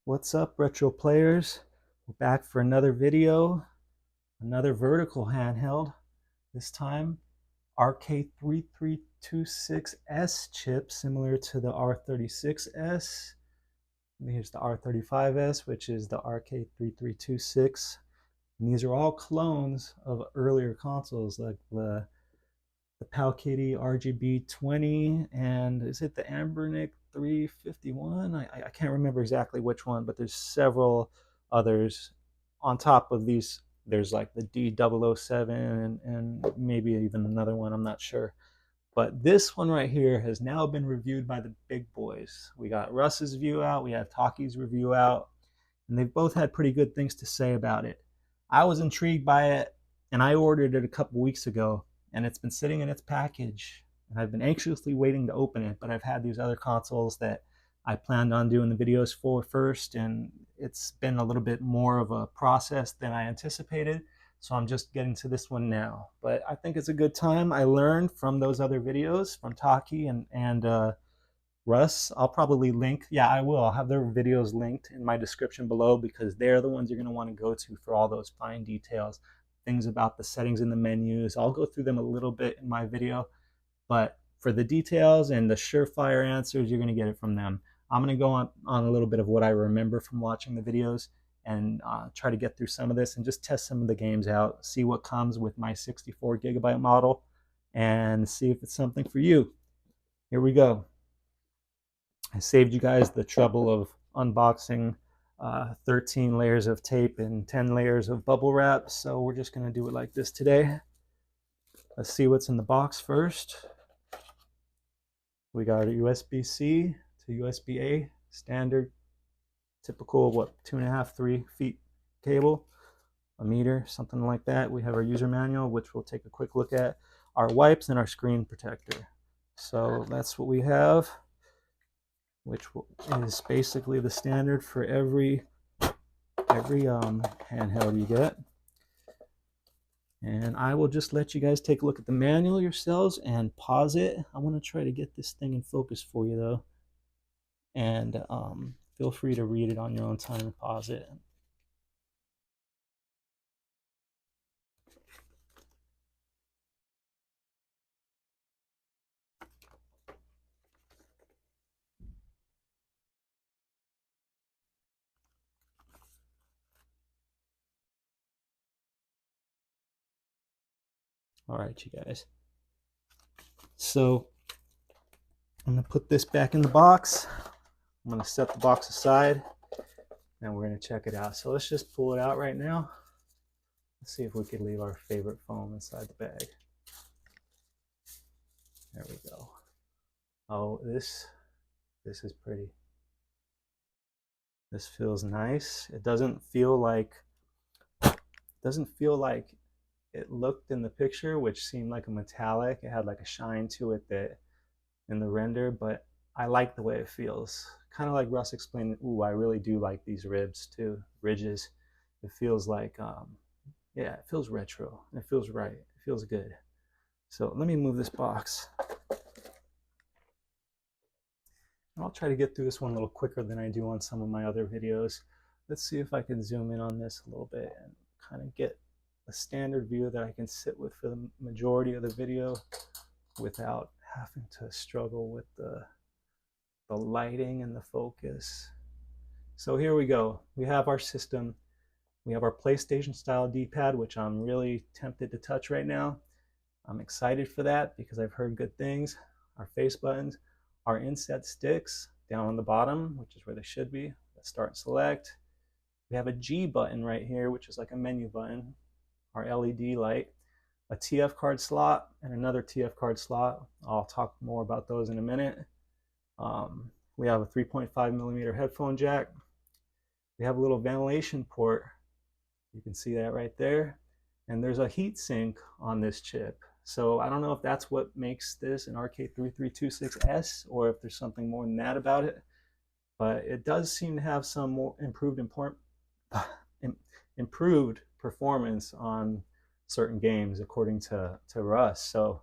What's up, retro players? We're back for another video, another vertical handheld. This time, RK3326S chip, similar to the R36S. And here's the R35S, which is the RK3326. And these are all clones of earlier consoles, like the Palkitty RGB20, and is it the Ambernic 351? I can't remember exactly which one, but there's several others. On top of these, there's like the D007 and maybe even another one, I'm not sure. But this one right here has now been reviewed by the big boys. We got Russ's review out, we have Taki's review out, and they've both had pretty good things to say about it. I was intrigued by it, and I ordered it a couple weeks ago, and it's been sitting in its package, and I've been anxiously waiting to open it, but I've had these other consoles that I planned on doing the videos for first, and it's been a little bit more of a process than I anticipated, so I'm just getting to this one now. But I think it's a good time. I learned from those other videos from Taki and Russ. I'll probably link, yeah, I will. I'll have their videos linked in my description below because they're the ones you're going to want to go to for all those fine details, things about the settings in the menus. I'll go through them a little bit in my video, but for the details and the surefire answers, you're going to get it from them. I'm going to go on a little bit of what I remember from watching the videos and try to get through some of this and just test some of the games out, see what comes with my 64 gigabyte model, and see if it's something for you. Here we go. I saved you guys the trouble of unboxing 13 layers of tape and 10 layers of bubble wrap, so we're just going to do it like this today. Let's see what's in the box first. We got a USB-C to USB-A, standard, typical, what, 2.5, 3 feet cable, a meter, something like that. We have our user manual, which we'll take a quick look at, our wipes, and our screen protector. So that's what we have, which is basically the standard for every handheld you get. And I will just let you guys take a look at the manual yourselves and pause it. I want to try to get this thing in focus for you though, and feel free to read it on your own time and pause it. All right, you guys. So I'm going to put this back in the box. I'm going to set the box aside and we're going to check it out. So let's just pull it out right now. Let's see if we could leave our favorite foam inside the bag. There we go. Oh, this is pretty. This feels nice. It doesn't feel like it looked in the picture, which seemed like a metallic. It had like a shine to it that in the render, but I like the way it feels. Kind of like Russ explained, ooh, I really do like these ribs too, ridges. It feels like, yeah, it feels retro. It feels right. It feels good. So let me move this box. And I'll try to get through this one a little quicker than I do on some of my other videos. Let's see if I can zoom in on this a little bit and kind of get a standard view that I can sit with for the majority of the video without having to struggle with the lighting and the focus. So here we go. We have our system. We have our PlayStation style D-pad, which I'm really tempted to touch right now. I'm excited for that because I've heard good things. Our face buttons, our inset sticks down on the bottom, which is where they should be. Let's start and select. We have a G button right here, which is like a menu button. Our LED light, a TF card slot, and another TF card slot. I'll talk more about those in a minute. We have a 3.5 millimeter headphone jack. We have a little ventilation port. You can see that right there. And there's a heat sink on this chip. So I don't know if that's what makes this an RK3326S or if there's something more than that about it. But it does seem to have some more improved performance on certain games according to Russ. So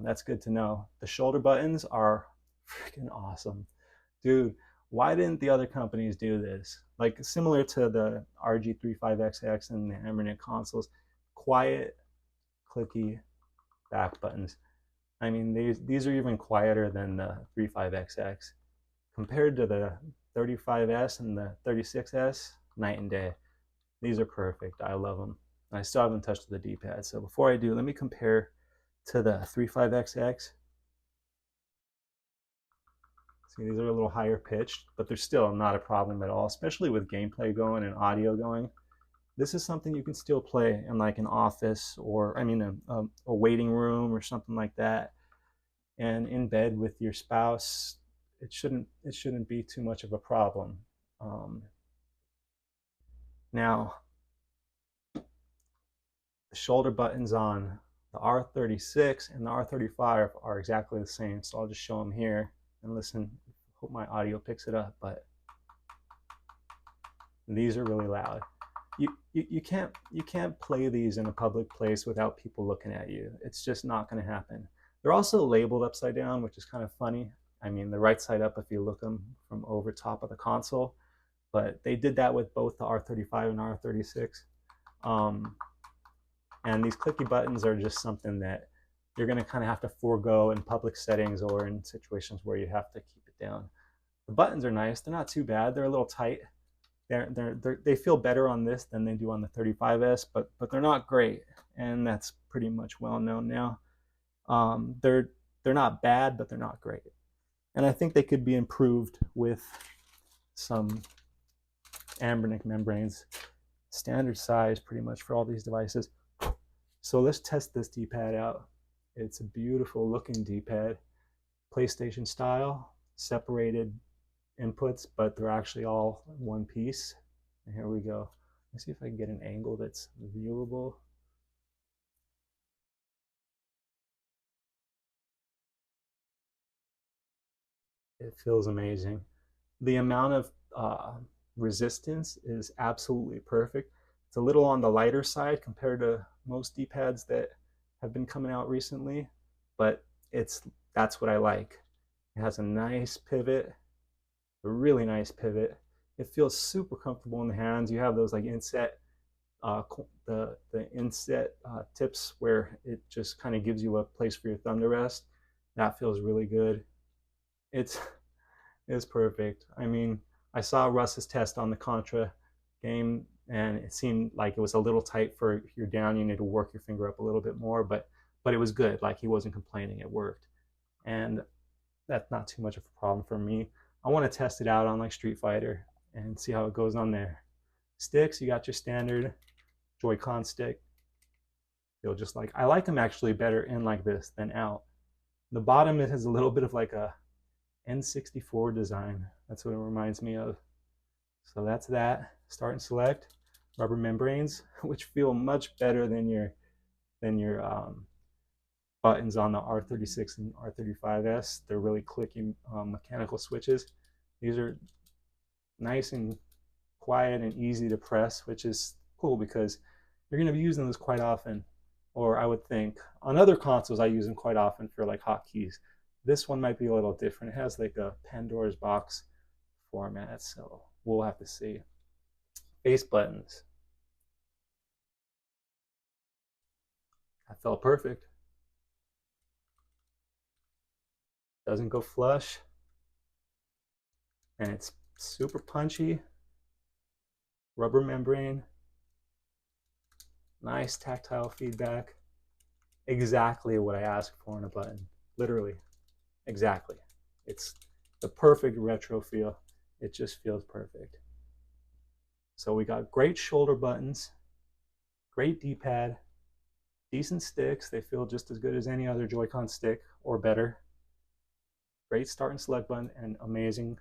that's good to know. The shoulder buttons are freaking awesome. Dude, Why didn't the other companies do this? Like similar to the RG35XX and the Hammernet consoles, quiet, clicky back buttons. I mean, these are even quieter than the 35XX. Compared to the 35S and the 36S, night and day. These are perfect. I love them. I still haven't touched the D-pad. So before I do, let me compare to the 35XX. See, these are a little higher pitched, but they're still not a problem at all, especially with gameplay going and audio going. This is something you can still play in like an office or, I mean, a waiting room or something like that. And in bed with your spouse, it shouldn't be too much of a problem. Now, the shoulder buttons on the R36 and the R35 are exactly the same. So I'll just show them here and listen. Hope my audio picks it up, but these are really loud. You can't play these in a public place without people looking at you. It's just not going to happen. They're also labeled upside down, which is kind of funny. I mean, the right side up if you look them from over top of the console, but they did that with both the R35 and R36. And these clicky buttons are just something that you're going to kind of have to forego in public settings or in situations where you have to keep it down. The buttons are nice. They're not too bad. They're a little tight. They feel better on this than they do on the 35S, but they're not great, and that's pretty much well known now. They're not bad, but they're not great, and I think they could be improved with some Ambernic membranes, standard size pretty much for all these devices. So let's test this D-pad out. It's a beautiful looking D-pad, PlayStation style, separated inputs, but they're actually all one piece. And here we go. Let's see if I can get an angle that's viewable. It feels amazing. The amount of resistance is absolutely perfect. It's a little on the lighter side compared to most D-pads that have been coming out recently, but that's what I like. It has a nice pivot, a really nice pivot. It feels super comfortable in the hands. You have those like inset, the inset tips where it just kind of gives you a place for your thumb to rest. That feels really good. It's perfect. I mean, I saw Russ's test on the Contra game, and it seemed like it was a little tight for if you're down. You need to work your finger up a little bit more, but it was good. Like he wasn't complaining. It worked, and that's not too much of a problem for me. I want to test it out on like Street Fighter and see how it goes on there. Sticks, you got your standard Joy-Con stick. Feel just like I like them actually better in like this than out. The bottom it has a little bit of like a N64 design. That's what it reminds me of. So that's that. Start and select rubber membranes, which feel much better than your buttons on the R36 and R35S. They're really clicky mechanical switches. These are nice and quiet and easy to press, which is cool because you're going to be using this quite often, or I would think. On other consoles, I use them quite often for like hotkeys. This one might be a little different. It has like a Pandora's box format, so we'll have to see. Face buttons. That felt perfect. Doesn't go flush. And it's super punchy. Rubber membrane. Nice tactile feedback. Exactly what I asked for in a button. Literally. Exactly. It's the perfect retro feel. It just feels perfect. So we got great shoulder buttons, great D-pad, decent sticks. They feel just as good as any other Joy-Con stick or better. Great start and select button and amazing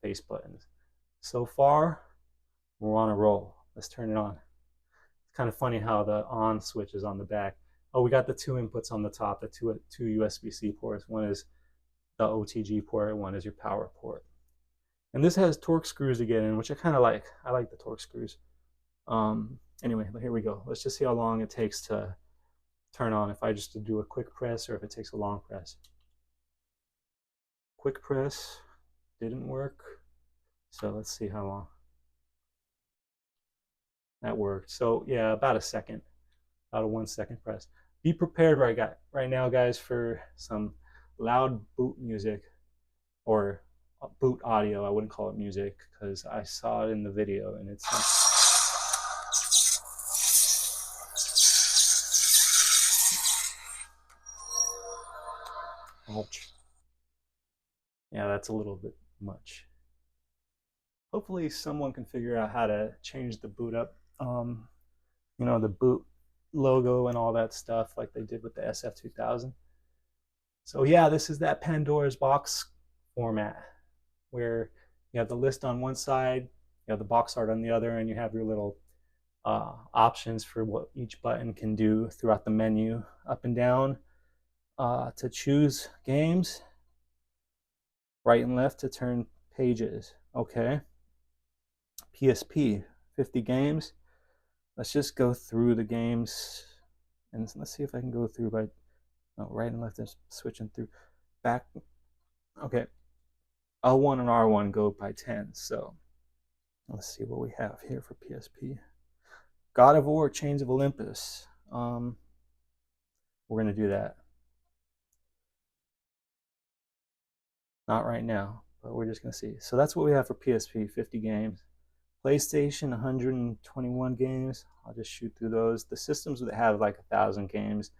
face buttons. So far, we're on a roll. Let's turn it on. It's kind of funny how the on switch is on the back. Oh, we got the two inputs on the top, the two USB-C ports. One is the OTG port, one is your power port. And this has torque screws to get in, which I kind of like. I like the torque screws. Anyway, here we go. Let's just see how long it takes to turn on. If I just do a quick press or if it takes a long press. Quick press. didn't work. So let's see how long that worked. So yeah, about a second, about a 1 second press. Be prepared right now, guys, for some loud boot music or boot audio. I wouldn't call it music because I saw it in the video and it's ouch. Yeah, that's a little bit much. Hopefully someone can figure out how to change the boot up, the boot logo and all that stuff like they did with the SF2000. So yeah, this is that Pandora's box format where you have the list on one side, you have the box art on the other, and you have your little options for what each button can do throughout the menu, up and down to choose games, right and left to turn pages. Okay. PSP, 50 games. Let's just go through the games and let's see if I can go through by right and left is switching through back. Okay. L1 and R1 go by 10. So let's see what we have here for PSP. God of War, Chains of Olympus. We're going to do that. Not right now, but we're just going to see. So that's what we have for PSP, 50 games. PlayStation, 121 games. I'll just shoot through those. The systems that have like 1,000 games,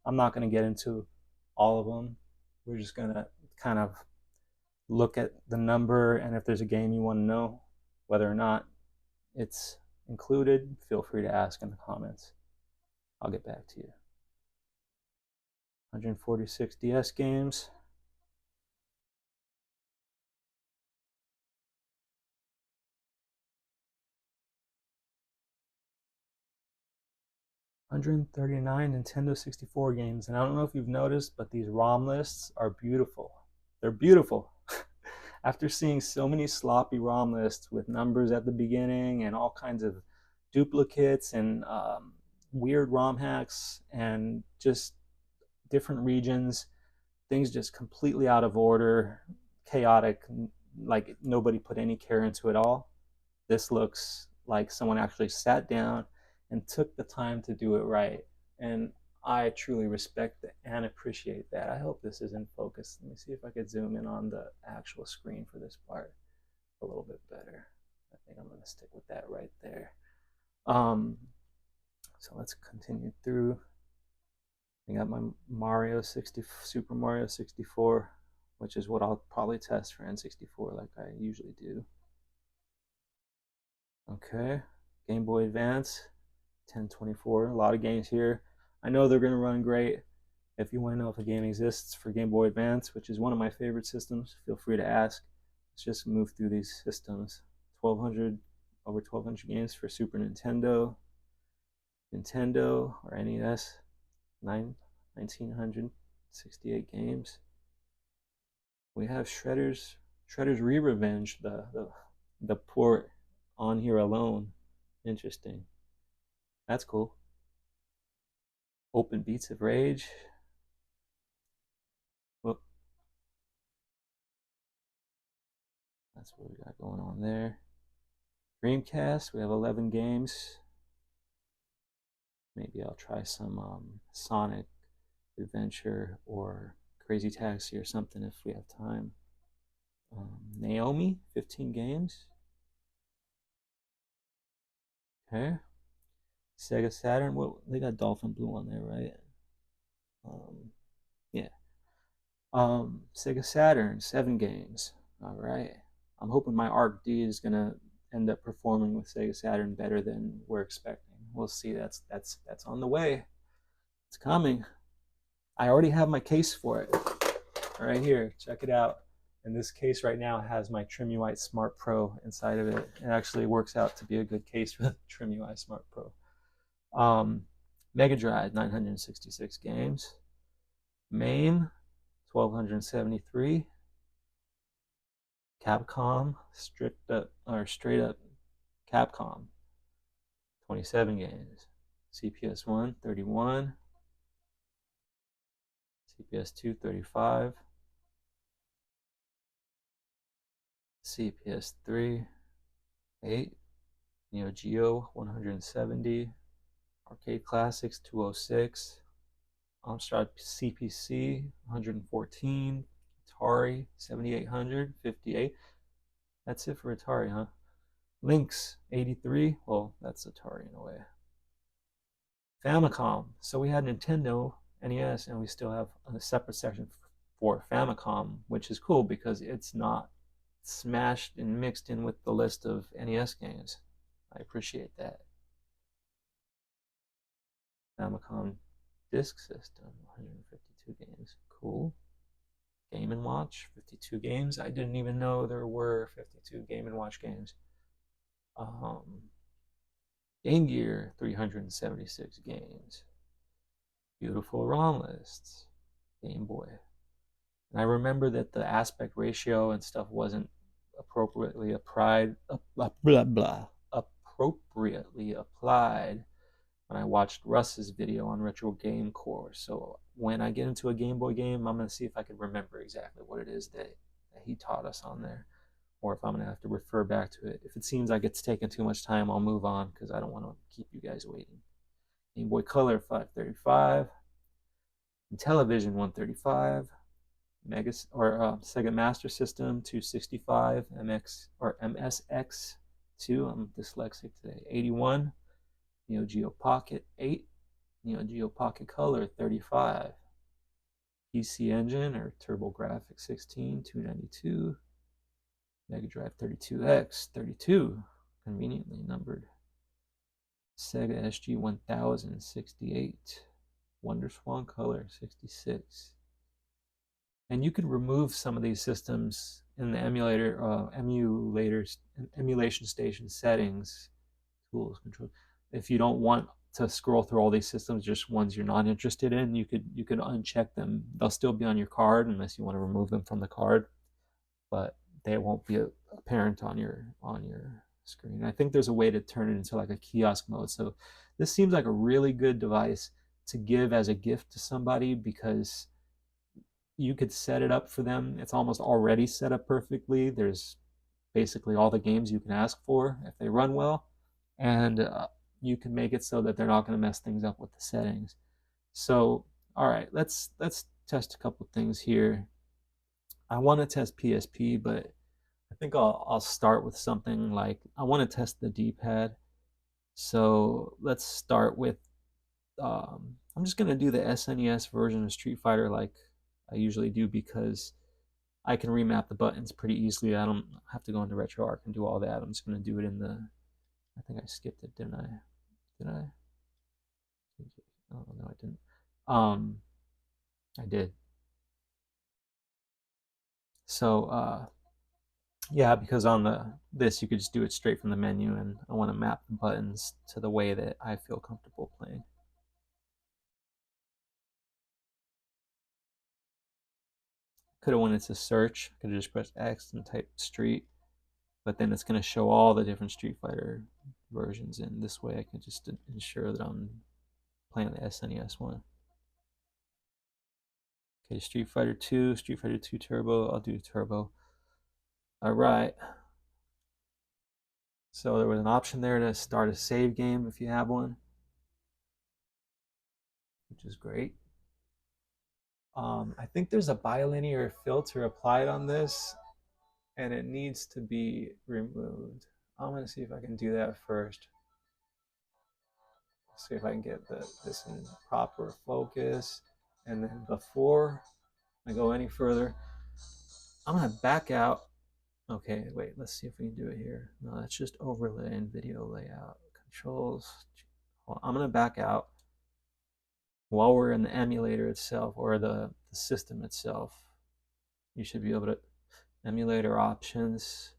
I'm not going to get into all of them. We're just going to kind of look at the number, and if there's a game you want to know whether or not it's included, feel free to ask in the comments. I'll get back to you. 146 DS games. $139 Nintendo 64 games. And I don't know if you've noticed, but these ROM lists are beautiful. They're beautiful. After seeing so many sloppy ROM lists with numbers at the beginning and all kinds of duplicates and weird ROM hacks and just different regions, things just completely out of order, chaotic, like nobody put any care into it all. This looks like someone actually sat down and took the time to do it right. And I truly respect and appreciate that. I hope this is in focus. Let me see if I could zoom in on the actual screen for this part a little bit better. I think I'm going to stick with that right there. So let's continue through. I got my Super Mario 64, which is what I'll probably test for N64 like I usually do. Okay, Game Boy Advance, 1024, a lot of games here. I know they're going to run great. If you want to know if a game exists for Game Boy Advance, which is one of my favorite systems, feel free to ask. Let's just move through these systems. Over 1,200 games for Super Nintendo, or NES, 1,968 games. We have Shredder's Re-Revenge, the port on here alone. Interesting. That's cool. Open Beats of Rage. Whoop. That's what we got going on there. Dreamcast, we have 11 games. Maybe I'll try some Sonic Adventure or Crazy Taxi or something if we have time. Naomi, 15 games. Okay. Sega Saturn, well, they got Dolphin Blue on there, right? Yeah. Sega Saturn, 7 games. All right. I'm hoping my Arc D is gonna end up performing with Sega Saturn better than we're expecting. We'll see. That's on the way. It's coming. I already have my case for it right here. Check it out. And this case right now has my TrimUI Smart Pro inside of it. It actually works out to be a good case for the TrimUI Smart Pro. Mega Drive, 966 games. MAME, 1,273. Capcom, straight up Capcom, 27 games. CPS1, 31. CPS2, 35. CPS3, 8, Neo Geo 170, Arcade Classics 206, Amstrad CPC 114, Atari 7800, 58. That's it for Atari, huh? Lynx 83, well, that's Atari in a way. Famicom. So we had Nintendo, NES, and we still have a separate section for Famicom, which is cool because it's not smashed and mixed in with the list of NES games. I appreciate that. Famicom Disk System, 152 games. Cool. Game & Watch, 52 games. I didn't even know there were 52 Game & Watch games. Game Gear, 376 games. Beautiful ROM lists. Game Boy. And I remember that the aspect ratio and stuff wasn't appropriately applied when I watched Russ's video on Retro Game Core. So when I get into a Game Boy game, I'm going to see if I can remember exactly what it is that he taught us on there, or if I'm going to have to refer back to it. If it seems like it's taking too much time, I'll move on because I don't want to keep you guys waiting. Game Boy Color 535, Intellivision 135, Sega Master System 265, MSX2. I'm dyslexic today. 81, Neo Geo Pocket 8, Neo Geo Pocket Color 35, PC Engine or TurboGrafx 16 292, Mega Drive 32X 32, conveniently numbered, Sega SG-1000 68, WonderSwan Color 66. And you could remove some of these systems in the emulation station settings, tools, control. If you don't want to scroll through all these systems, just ones you're not interested in, you could uncheck them. They'll still be on your card unless you want to remove them from the card, but they won't be apparent on your screen. I think there's a way to turn it into like a kiosk mode. So this seems like a really good device to give as a gift to somebody because you could set it up for them. It's almost already set up perfectly. There's basically all the games you can ask for if they run well, and you can make it so that they're not going to mess things up with the settings. So, all right, let's test a couple things here. I want to test PSP, but I think I'll start with something like I want to test the D-pad. So let's start with I'm just going to do the SNES version of Street Fighter like I usually do because I can remap the buttons pretty easily. I don't have to go into RetroArch and do all that. I'm just going to do it in the, I think I skipped it, didn't I? Did I? Oh, no, I didn't. I did. So, yeah, because on this you could just do it straight from the menu, and I want to map the buttons to the way that I feel comfortable playing. Could have went into search. Could have just pressed X and typed Street, but then it's going to show all the different Street Fighter versions, and this way I can just ensure that I'm playing the SNES one. Okay, Street Fighter 2, Street Fighter 2 Turbo. I'll do Turbo. All right. So there was an option there to start a save game if you have one, which is great. I think there's a bilinear filter applied on this, and it needs to be removed. I'm going to see if I can do that first. See if I can get this in proper focus. And then before I go any further, I'm going to back out. Okay, wait, let's see if we can do it here. No, that's just overlay and video layout. Controls. Well, I'm going to back out while we're in the emulator itself or the system itself. You should be able to emulator options,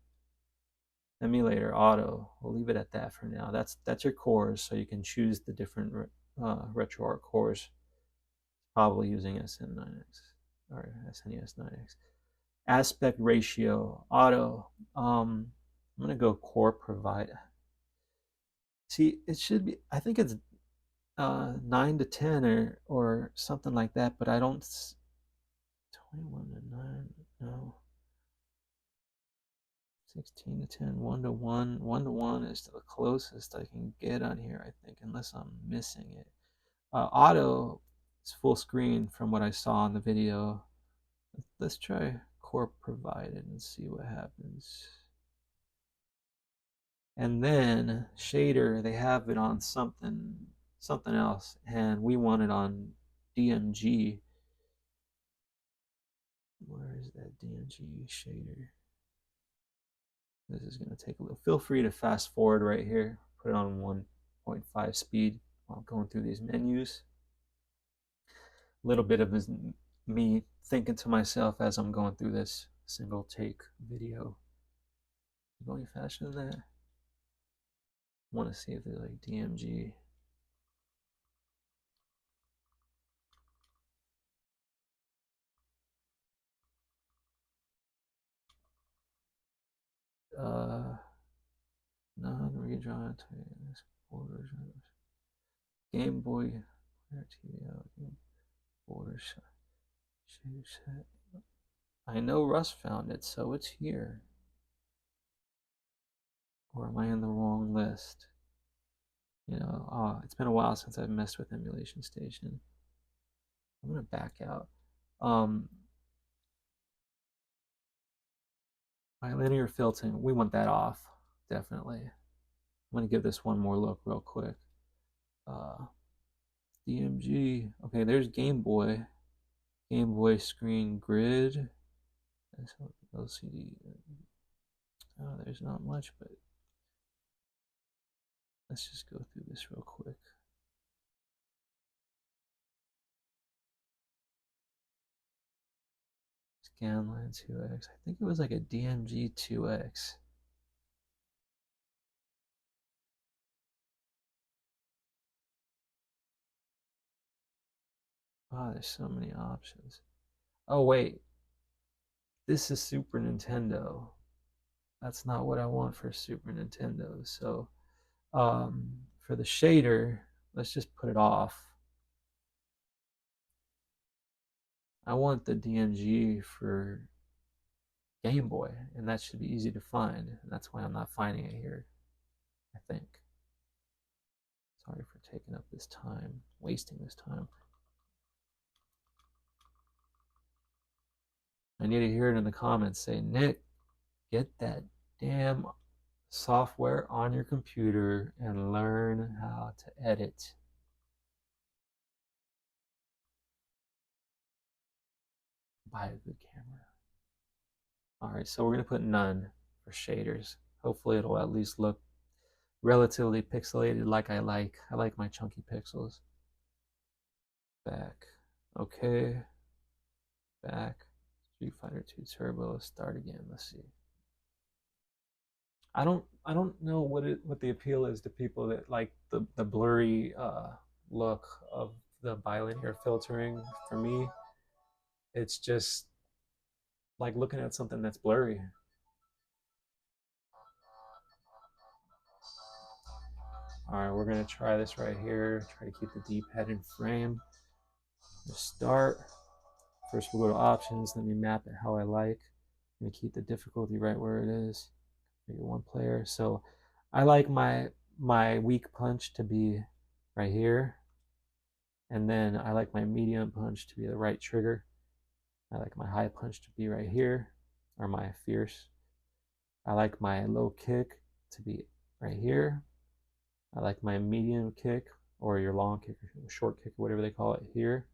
emulator auto. We'll leave it at that for now. That's your cores, so you can choose the different RetroArch cores. Probably using SN9X or SNES 9X. Aspect ratio auto. I'm gonna go core provide. See, it should be. I think it's 9 to 10 or something like that, but I don't. 21 to 9. No. 16 to 10, 1 to 1. 1 to 1 is the closest I can get on here, I think, unless I'm missing it. Auto is full screen from what I saw in the video. Let's try core provided and see what happens. And then shader, they have it on something else, and we want it on DMG. Where is that DMG shader? This is going to take a little. Feel free to fast forward right here. Put it on 1.5 speed while going through these menus. A little bit of me thinking to myself as I'm going through this single take video. Going faster than that. I want to see if there's like DMG. Non-redrawn borders. Game Boy TV borders. Shader set. I know Russ found it, so it's here. Or am I in the wrong list? You know, it's been a while since I've messed with Emulation Station. I'm gonna back out. My linear filtering, we want that off, definitely. I'm gonna give this one more look real quick. DMG, okay, there's Game Boy screen grid. LCD. Oh, there's not much, but let's just go through this real quick. Scanline 2X. I think it was like a DMG 2X. Oh, there's so many options. Oh, wait. This is Super Nintendo. That's not what I want for Super Nintendo. So, for the shader, let's just put it off. I want the DMG for Game Boy, and that should be easy to find. And that's why I'm not finding it here, I think. Sorry for taking up this time, wasting this time. I need to hear it in the comments. Say, Nick, get that damn software on your computer and learn how to edit. Buy a good camera. All right, so we're going to put none for shaders. Hopefully it'll at least look relatively pixelated like I like. I like my chunky pixels. Back. Okay. Back. Street Fighter 2 Turbo. Let's start again. Let's see. I don't know what the appeal is to people that like the blurry look of the bilinear filtering. For me, it's just like looking at something that's blurry. All right, we're gonna try this right here. Try to keep the D-pad in frame. Let's start. First, we'll go to options. Let me map it how I like. I'm gonna keep the difficulty right where it is. Maybe one player. So, I like my weak punch to be right here, and then I like my medium punch to be the right trigger. I like my high punch to be right here, or my fierce. I like my low kick to be right here. I like my medium kick, or your long kick, or short kick, or whatever they call it, here.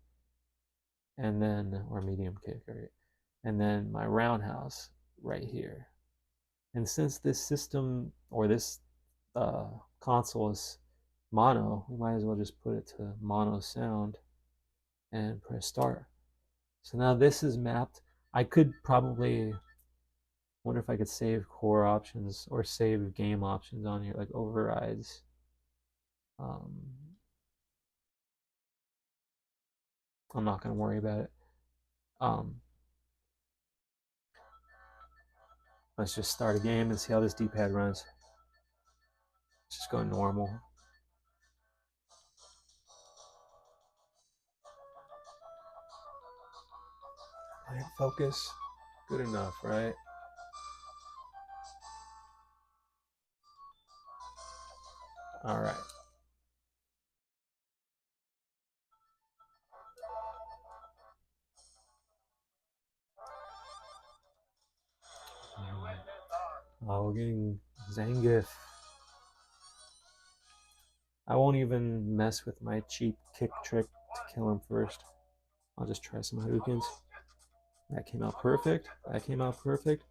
And then, or medium kick, right? And then my roundhouse right here. And since this system, or this console is mono, we might as well just put it to mono sound and press start. So now this is mapped. I could probably wonder if I could save core options or save game options on here, like overrides. I'm not going to worry about it. Let's just start a game and see how this D-pad runs. Let's just go normal. Focus. Good enough, right? All right. Oh, we're getting Zangief. I won't even mess with my cheap kick trick to kill him first. I'll just try some Hadoukens. That came out perfect. That came out perfect.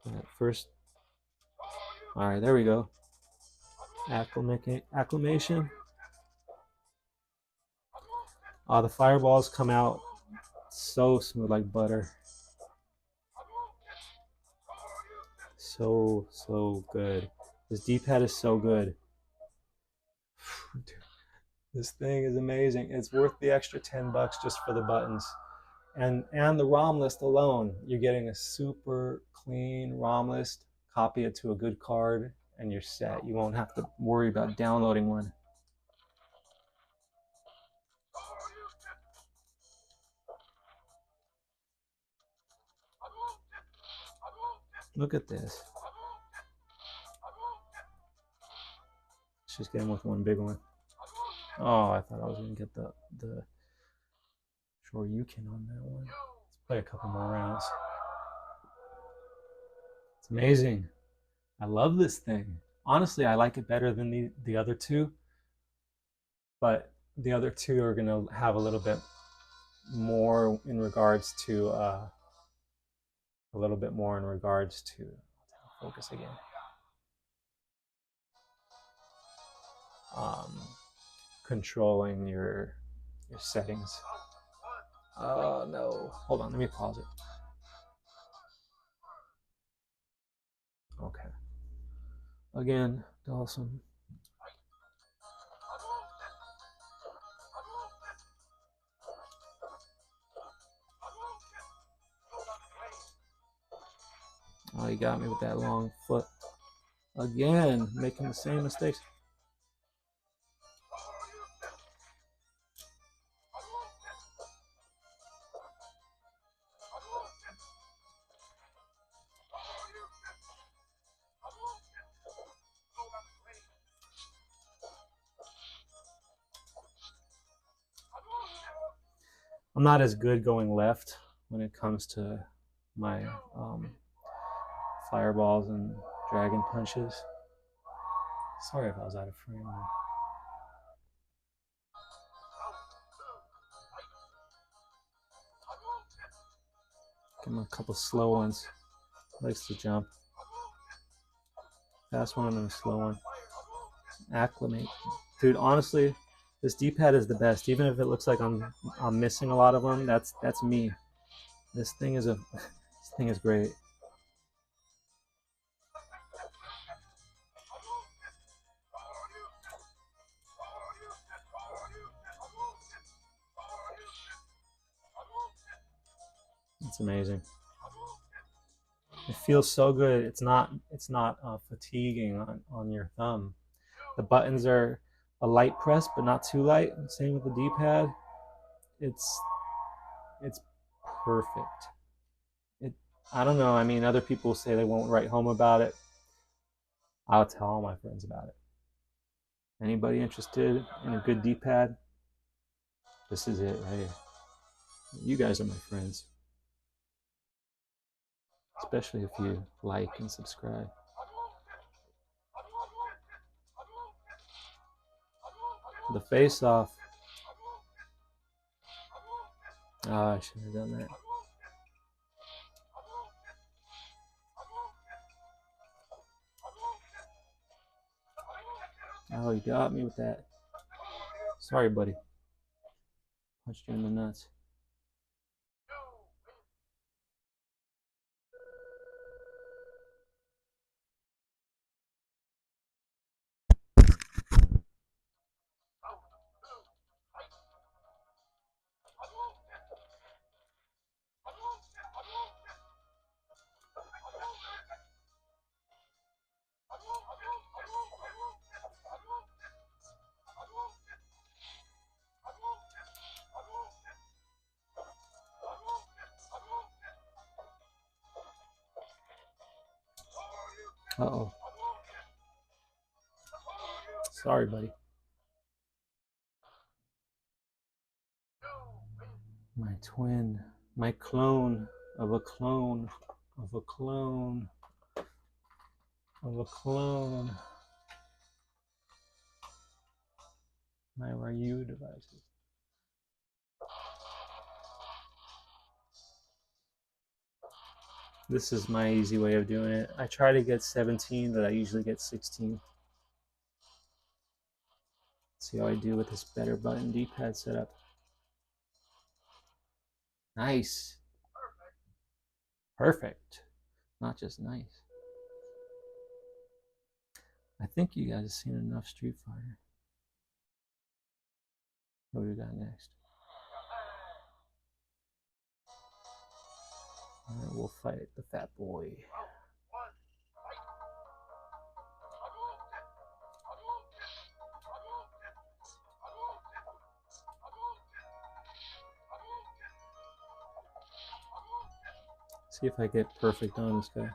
That first. All right, there we go. Acclimation. Oh, the fireballs come out so smooth like butter. So good. This D-pad is so good. This thing is amazing. It's worth the extra $10 just for the buttons. And the ROM list alone, you're getting a super clean ROM list. Copy it to a good card and you're set. You won't have to worry about downloading one. Look at this. Let's just get him with one big one. Oh, I thought I was going to get the Shoryuken on that one. Let's play a couple more rounds. It's amazing. I love this thing. Honestly, I like it better than the other two. But the other two are going to have a little bit more in regards to focus again. Controlling your settings. Oh no! Hold on, let me pause it. Okay. Again, Dawson. Oh, you got me with that long foot. Again, making the same mistakes. I'm not as good going left when it comes to my fireballs and dragon punches. Sorry if I was out of frame there. Give him a couple slow ones. Likes to jump. Fast one and a slow one. Acclimate. Dude, honestly, this D-pad is the best. Even if it looks like I'm missing a lot of them, that's me. This thing is great. It's amazing. It feels so good. It's not fatiguing on your thumb. The buttons are a light press, but not too light. Same with the D-pad. It's perfect. I don't know. I mean, other people say they won't write home about it. I'll tell all my friends about it. Anybody interested in a good D-pad? This is it right here. You guys are my friends. Especially if you like and subscribe. The face-off. Oh, I should have done that. Oh, you got me with that. Sorry, buddy. Punched you in the nuts. Uh-oh. Sorry, buddy. My twin, my clone of a clone of a clone of a clone. My Ryu devices. This is my easy way of doing it. I try to get 17, but I usually get 16. See how I do with this better button D-pad setup. Nice. Perfect. Not just nice. I think you guys have seen enough Street Fighter. What do we got next? All right, we'll fight the fat boy. See if I get perfect on this guy.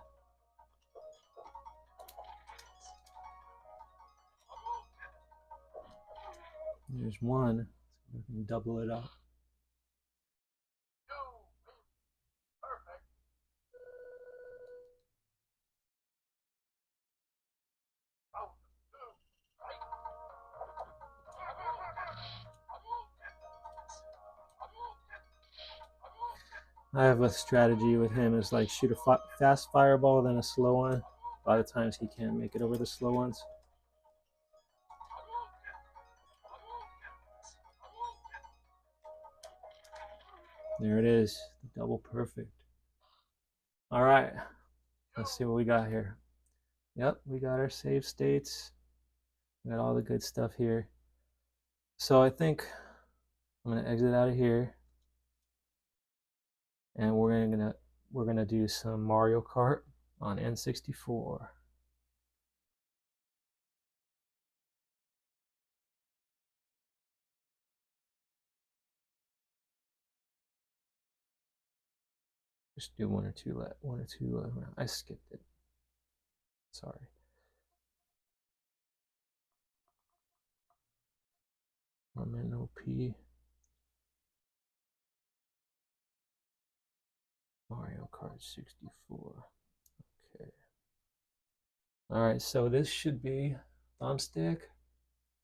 There's one. So we can double it up. I have a strategy with him is like shoot a fast fireball, then a slow one. A lot of times he can't make it over the slow ones. There it is, the double perfect. All right, let's see what we got here. Yep, we got our save states. We got all the good stuff here. So I think I'm gonna exit out of here, and we're gonna do some Mario Kart on N64. Just do one or two. I skipped it. Sorry. MNOP. Mario Kart 64. Okay. All right, so this should be thumbstick,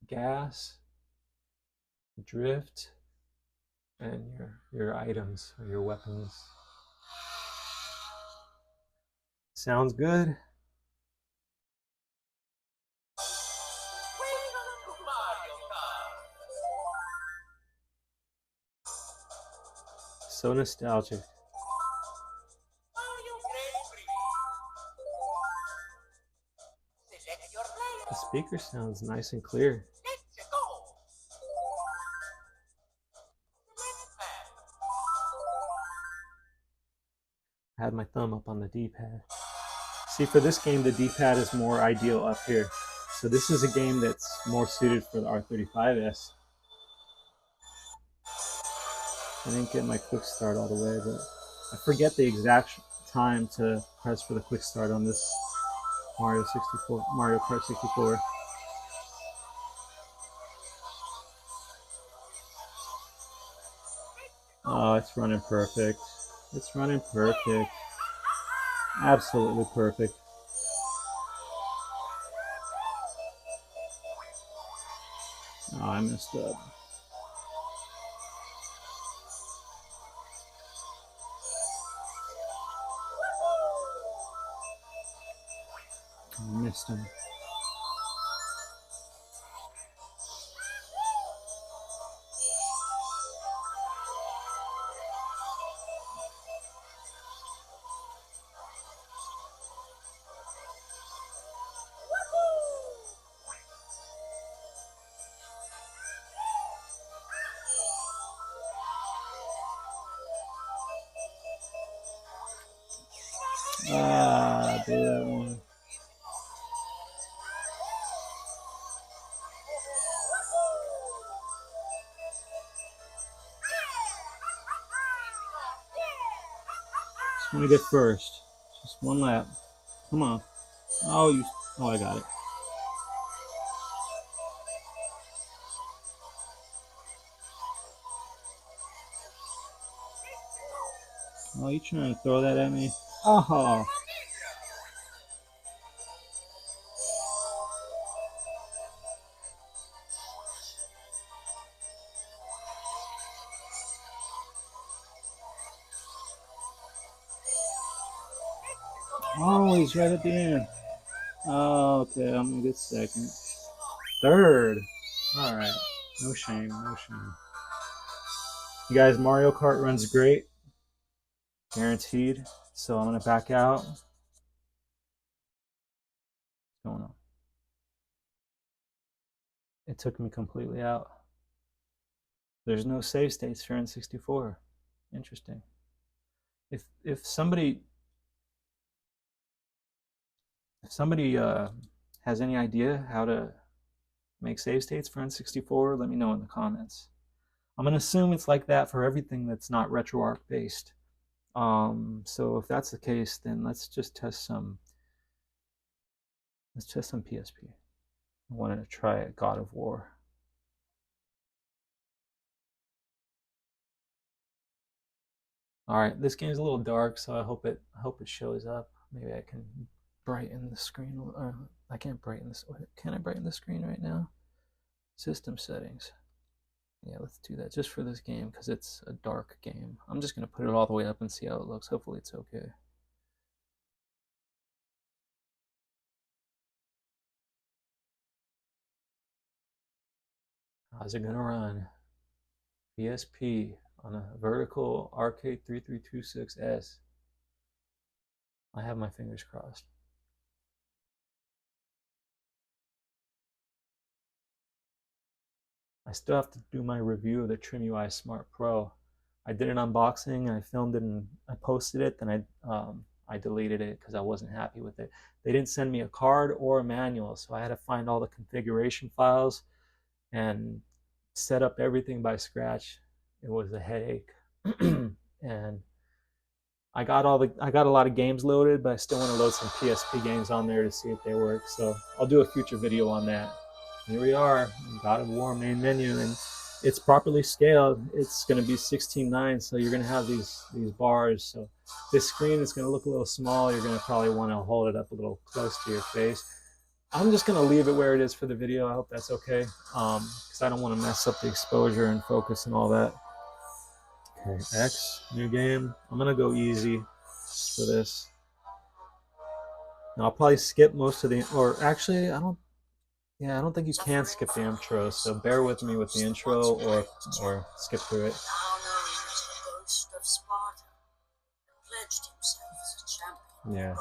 gas, drift, and your items or your weapons. Sounds good. So nostalgic. The speaker sounds nice and clear. I had my thumb up on the D-pad. See, for this game, the D-pad is more ideal up here. So this is a game that's more suited for the R35S. I didn't get my quick start all the way, but I forget the exact time to press for the quick start on this Mario Kart 64. Oh, it's running perfect. It's running perfect. Absolutely perfect. Oh, I messed up. I missed him. Ah, do that one. Just want to get first. Just one lap. Come on. Oh, I got it. Oh, you trying to throw that at me? Oh. Oh, he's right at the end. Oh, okay, I'm gonna get second. Third. All right. No shame, no shame. You guys, Mario Kart runs great. Guaranteed. So I'm gonna back out. What's going on? It took me completely out. There's no save states for N64. Interesting. If somebody has any idea how to make save states for N64, let me know in the comments. I'm gonna assume it's like that for everything that's not RetroArch based. So if that's the case, then let's test some PSP. I wanted to try it, God of War. All right, this game's a little dark, so I hope it shows up. Maybe I can brighten the screen. I can't brighten this. Can I brighten the screen right now? System settings. Yeah, let's do that just for this game because it's a dark game. I'm just gonna put it all the way up and see how it looks. Hopefully it's okay. How's it gonna run? PSP on a vertical arcade 3326S. I have my fingers crossed. I still have to do my review of the TrimUI Smart Pro. I did an unboxing, I filmed it and I posted it, then I deleted it because I wasn't happy with it. They didn't send me a card or a manual, so I had to find all the configuration files and set up everything by scratch. It was a headache. And I got a lot of games loaded, but I still want to load some PSP games on there to see if they work. So I'll do a future video on that. Here we are, God of War main menu, and it's properly scaled. It's going to be 16:9, so you're going to have these bars. So this screen is going to look a little small. You're going to probably want to hold it up a little close to your face. I'm just going to leave it where it is for the video. I hope that's okay, because I don't want to mess up the exposure and focus and all that. Okay, X, new game. I'm going to go easy for this. Now, I'll probably skip most of the, or actually, I don't think you can skip the intro, so bear with me with the intro or skip through it. Yeah.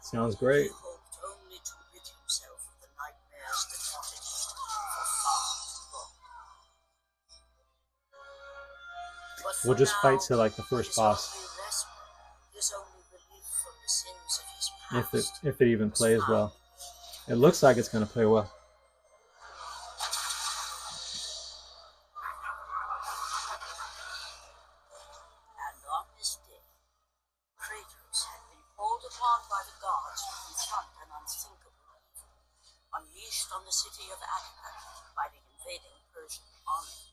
Sounds great. We'll just fight to like the first boss. If it even plays well. It looks like it's going to play well. And on this day, Kratos had been called upon by the gods to confront an unthinkable evil, unleashed on the city of Attica by the invading Persian army.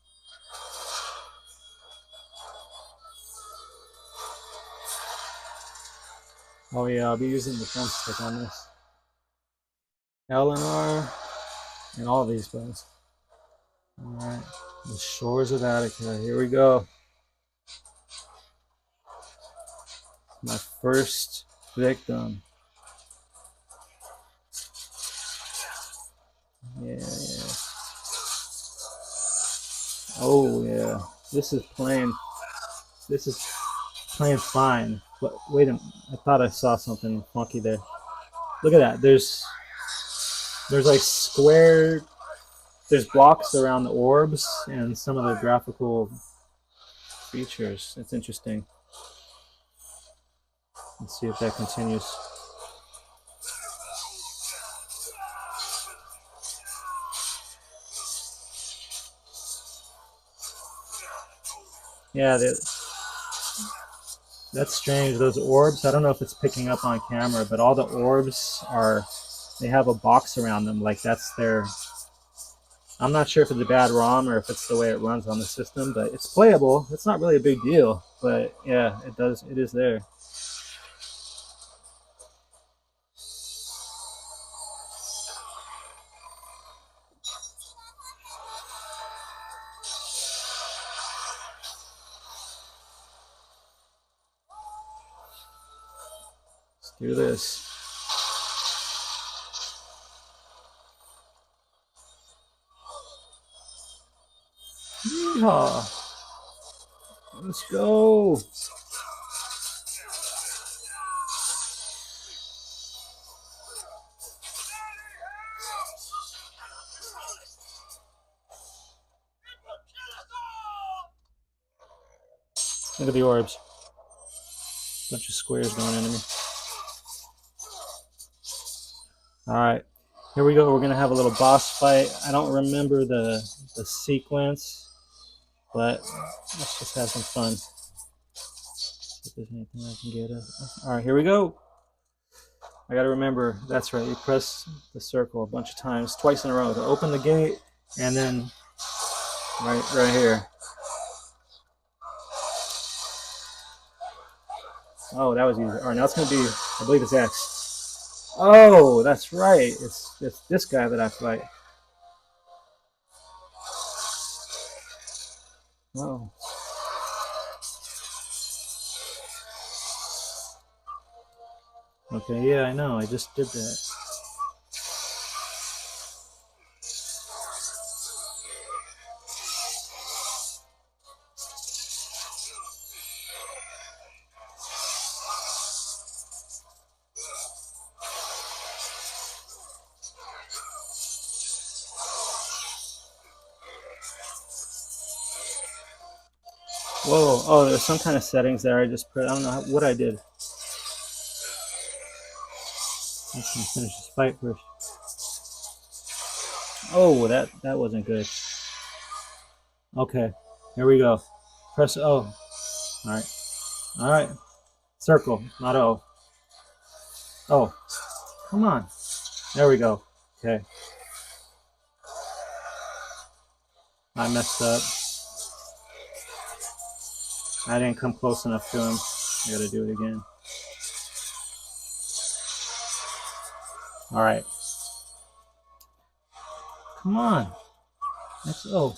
Oh yeah, I'll be using the thumbstick on this. L and R and all these buttons. Alright, the shores of Attica, here we go. My first victim. Yeah. Oh yeah, this is playing fine. But wait a minute, I thought I saw something funky there. Look at that, there's like square, there's blocks around the orbs and some of the graphical features. It's interesting. Let's see if that continues. Yeah, that's strange. Those orbs, I don't know if it's picking up on camera, but all the orbs they have a box around them, like that's their I'm not sure if it's a bad ROM or if it's the way it runs on the system, but it's playable. It's not really a big deal, but yeah, it is there. Let's do this. Yeehaw. Let's go. Look at the orbs. Bunch of squares going into me. Alright, here we go. We're going to have a little boss fight. I don't remember the sequence, but let's just have some fun. If there's anything I can get. Alright, here we go. I got to remember, that's right, you press the circle a bunch of times, twice in a row to open the gate, and then right here. Oh, that was easy. Alright, now it's going to be, I believe it's X. Oh, that's right. It's this guy that I fight. Oh. Okay, yeah, I know. I just did that. Whoa, oh, there's some kind of settings there. I just put, I don't know what I did. Let's finish this fight first. Oh, that wasn't good. Okay, here we go. Press O. All right. Circle, not O. Oh, come on. There we go. Okay. I messed up. I didn't come close enough to him. I gotta do it again. All right. Come on. XO.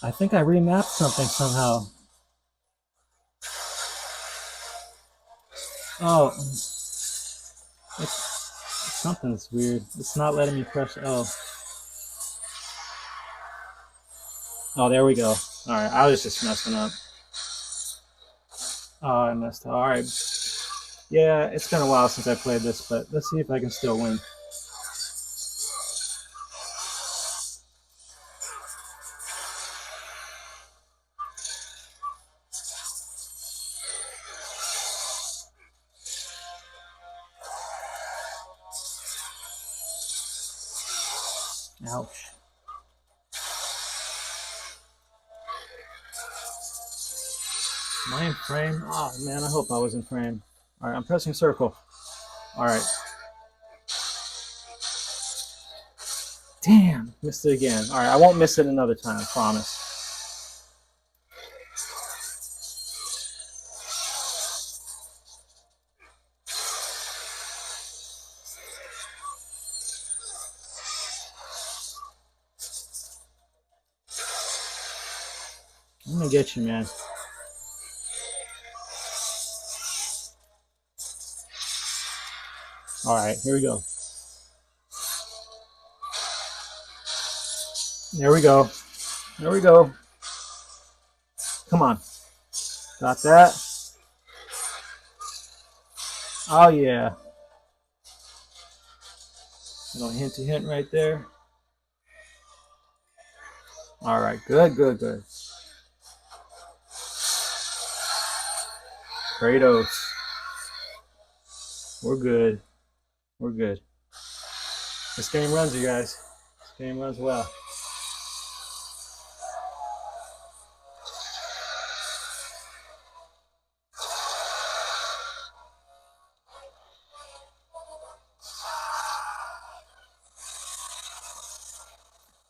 I think I remapped something somehow. Oh. Something's weird. It's not letting me press O. Oh, there we go. Alright, I was just messing up. Oh, I messed up. Alright. Yeah, it's been a while since I played this, but let's see if I can still win. Ouch. Am I in frame? Oh man, I hope I was in frame. Alright, I'm pressing circle. Alright. Damn, missed it again. Alright, I won't miss it another time, I promise. I'm gonna get you, man. Alright, here we go. There we go. There we go. Come on. Got that. Oh, yeah. Little hint to hint right there. Alright, good, good, good. Kratos. We're good. We're good. This game runs, you guys. This game runs well.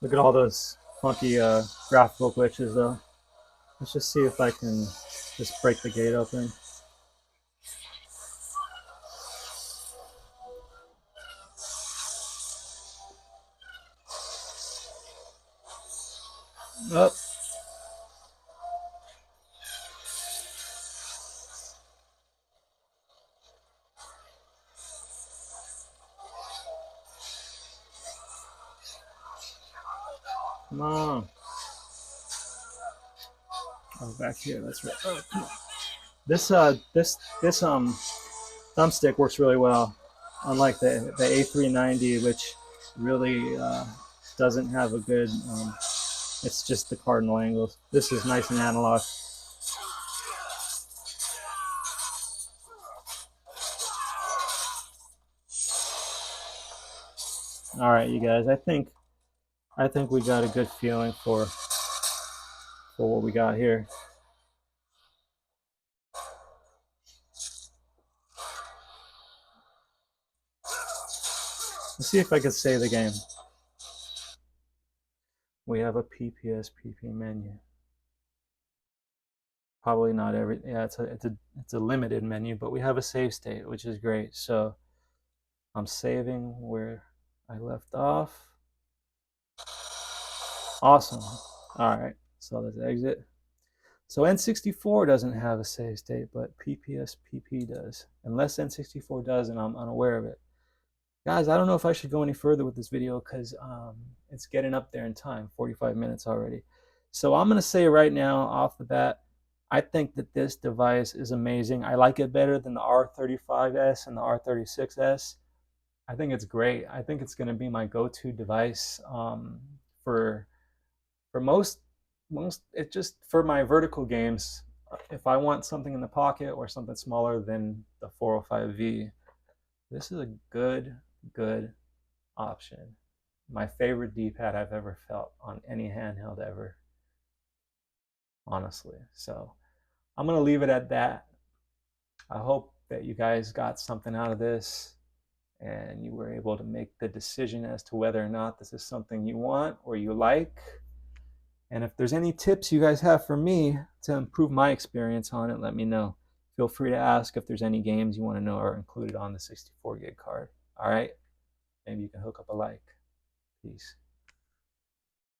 Look at all those funky graphical glitches though. Let's just see if I can just break the gate open. Oh. Come on. Oh, back here. That's right. Oh, come on. This thumbstick works really well, unlike the A390, which really doesn't have a good. It's just the cardinal angles. This is nice and analog. All right, you guys. I think we got a good feeling for what we got here. Let's see if I can save the game. We have a PPSPP menu. Probably not every. Yeah, it's a limited menu, but we have a save state, which is great. So I'm saving where I left off. Awesome. All right. So let's exit. So N64 doesn't have a save state, but PPSPP does. Unless N64 does, and I'm unaware of it. Guys, I don't know if I should go any further with this video because it's getting up there in time, 45 minutes already. So I'm going to say right now, off the bat, I think that this device is amazing. I like it better than the R35S and the R36S. I think it's great. I think it's going to be my go-to device for most it just for my vertical games. If I want something in the pocket or something smaller than the 405V, this is a good option. My favorite D-pad I've ever felt on any handheld ever, honestly. So I'm gonna leave it at that. I hope that you guys got something out of this and you were able to make the decision as to whether or not this is something you want or you like. And if there's any tips you guys have for me to improve my experience on it, let me know. Feel free to ask if there's any games you want to know are included on the 64 gig card. All right? Maybe you can hook up a like. Peace.